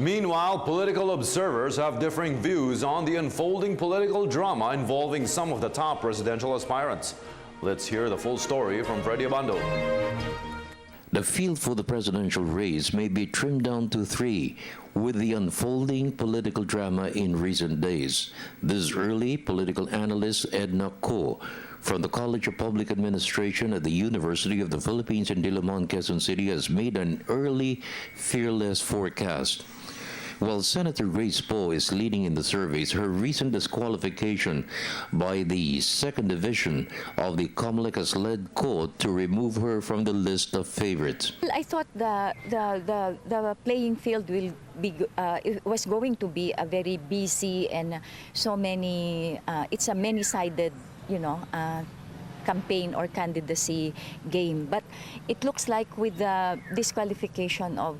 Meanwhile, political observers have differing views on the unfolding political drama involving some of the top presidential aspirants. Let's hear the full story from Freddie Abando. The field for the presidential race may be trimmed down to 3 with the unfolding political drama in recent days. This early political analyst Edna Ko from the College of Public Administration at the University of the Philippines in Diliman, Quezon City has made an early fearless forecast. While Senator Grace Poe is leading in the surveys, her recent disqualification by the 2nd Division of the COMELEC has led Ko to remove her from the list of favorites. I thought the playing field will be it was going to be a very busy and so many. It's a many-sided, campaign or candidacy game. But it looks like with the disqualification of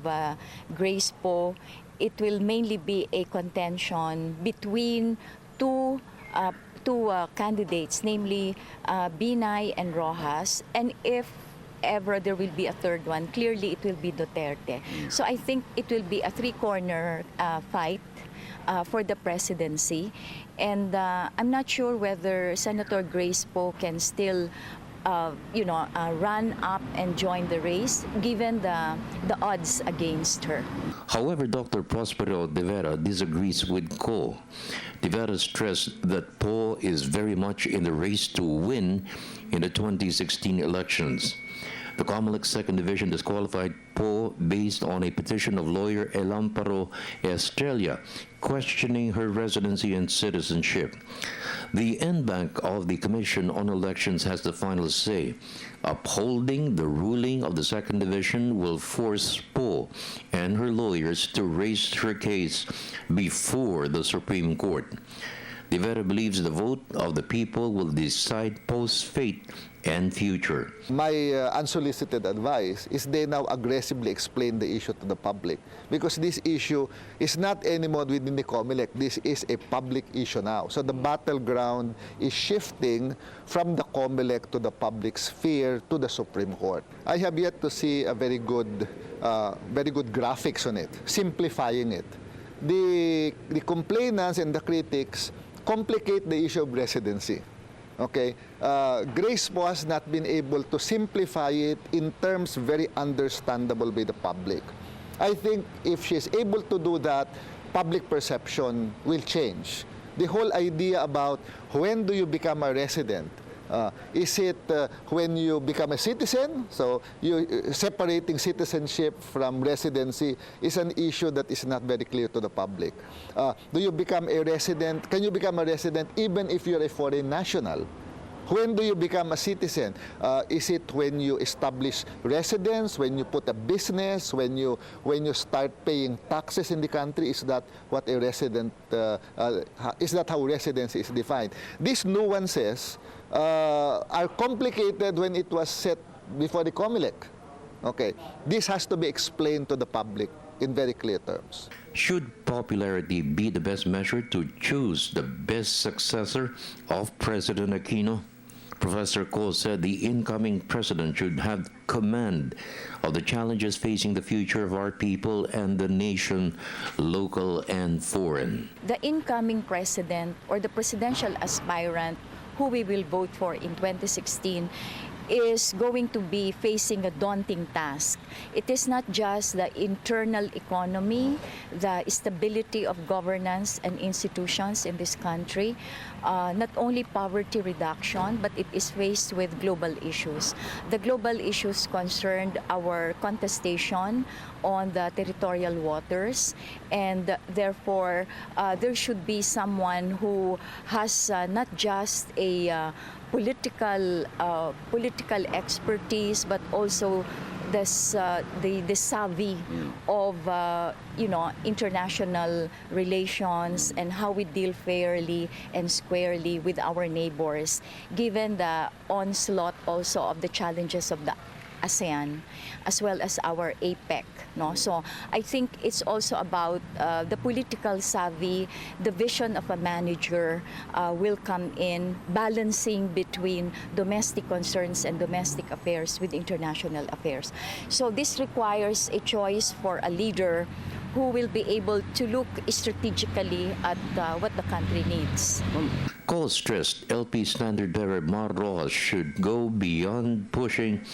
Grace Poe, it will mainly be a contention between two candidates, namely Binay and Rojas, and if ever there will be a third one, clearly it will be Duterte. So I think it will be a three-corner fight for the presidency, and I'm not sure whether Senator Grace Poe can still run up and join the race, given the odds against her. However, Dr. Prospero de Vera disagrees with Ko. De Vera stressed that Poe is very much in the race to win in the 2016 elections. The COMELEC 2nd Division disqualified Poe based on a petition of lawyer Elamparo Estrella questioning her residency and citizenship. The NBank of the Commission on Elections has the final say. Upholding the ruling of the 2nd Division will force Poe and her lawyers to raise her case before the Supreme Court. De Vera believes the vote of the people will decide Poe's fate and future. My unsolicited advice is they now aggressively explain the issue to the public, because this issue is not anymore within the COMELEC. This is a public issue now. So the battleground is shifting from the COMELEC to the public sphere to the Supreme Court. I have yet to see a very good graphics on it, simplifying it. The complainants and the critics complicate the issue of residency. Okay, Grace Poe has not been able to simplify it in terms very understandable by the public. I think if she is able to do that, public perception will change. The whole idea about when do you become a resident, is it when you become a citizen? So separating citizenship from residency is an issue that is not very clear to the public. Do you become a resident? Can you become a resident even if you're a foreign national? When do you become a citizen? Is it when you establish residence, when you put a business, when you start paying taxes in the country? Is that what a resident? Is that how residency is defined? These nuances are complicated when it was set before the COMELEC. Okay, this has to be explained to the public in very clear terms. Should popularity be the best measure to choose the best successor of President Aquino? Professor Ko said the incoming president should have command of the challenges facing the future of our people and the nation, local and foreign. The incoming president or the presidential aspirant who we will vote for in 2016 is going to be facing a daunting task. It is not just the internal economy, the stability of governance and institutions in this country, not only poverty reduction, but it is faced with global issues. The global issues concerned our contestation on the territorial waters, and therefore there should be someone who has not just a political expertise, but also the savvy of international relations and how we deal fairly and squarely with our neighbors, given the onslaught also of the challenges of the ASEAN, as well as our APEC. So I think it's also about the political savvy, the vision of a manager will come in, balancing between domestic concerns and domestic affairs with international affairs. So this requires a choice for a leader who will be able to look strategically at what the country needs. Cole stressed LP Standard Bearer Mar Rojas should go beyond pushing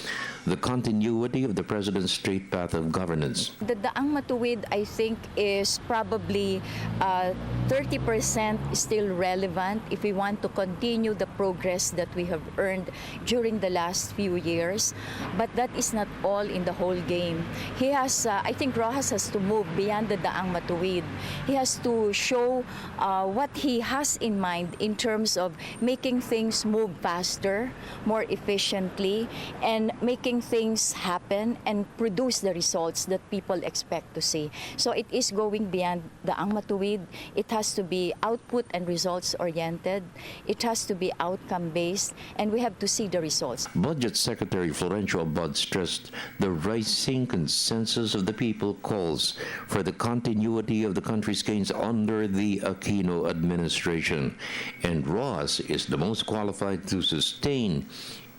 the continuity of the president's straight path of governance. The Daang Matuwid, I think, is probably 30% still relevant if we want to continue the progress that we have earned during the last few years. But that is not all in the whole game. He has, I think Rojas has to move beyond the Daang Matuwid. He has to show what he has in mind in terms of making things move faster, more efficiently, and making things happen and produce the results that people expect to see. So it is going beyond the Daang Matuwid. It has to be output and results oriented. It has to be outcome based, and we have to see the results. Budget Secretary Florencio Abad stressed the rising consensus of the people calls for the continuity of the country's gains under the Aquino administration, and Rojas is the most qualified to sustain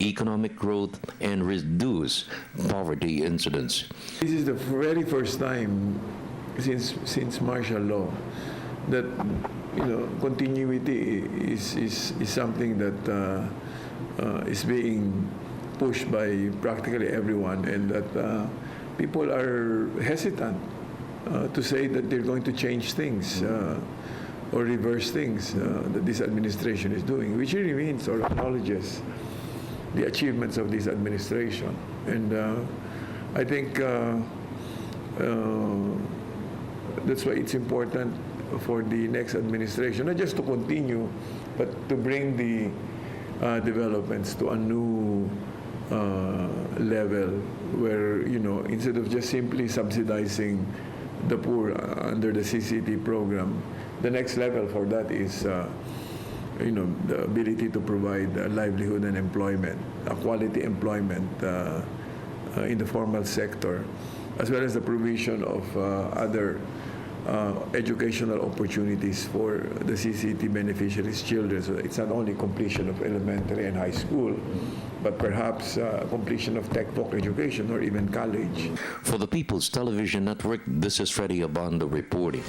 economic growth and reduce poverty incidents. This is the very first time since martial law that continuity is something that is being pushed by practically everyone, and that people are hesitant to say that they're going to change things or reverse things that this administration is doing, which really means or acknowledges the achievements of this administration. And I think that's why it's important for the next administration, not just to continue, but to bring the developments to a new level where, instead of just simply subsidizing the poor under the CCT program, the next level for that is the ability to provide livelihood and employment, quality employment in the formal sector, as well as the provision of other educational opportunities for the CCT beneficiaries' children. So it's not only completion of elementary and high school, but perhaps completion of tech voc education or even college. For the People's Television Network, this is Freddie Abando reporting.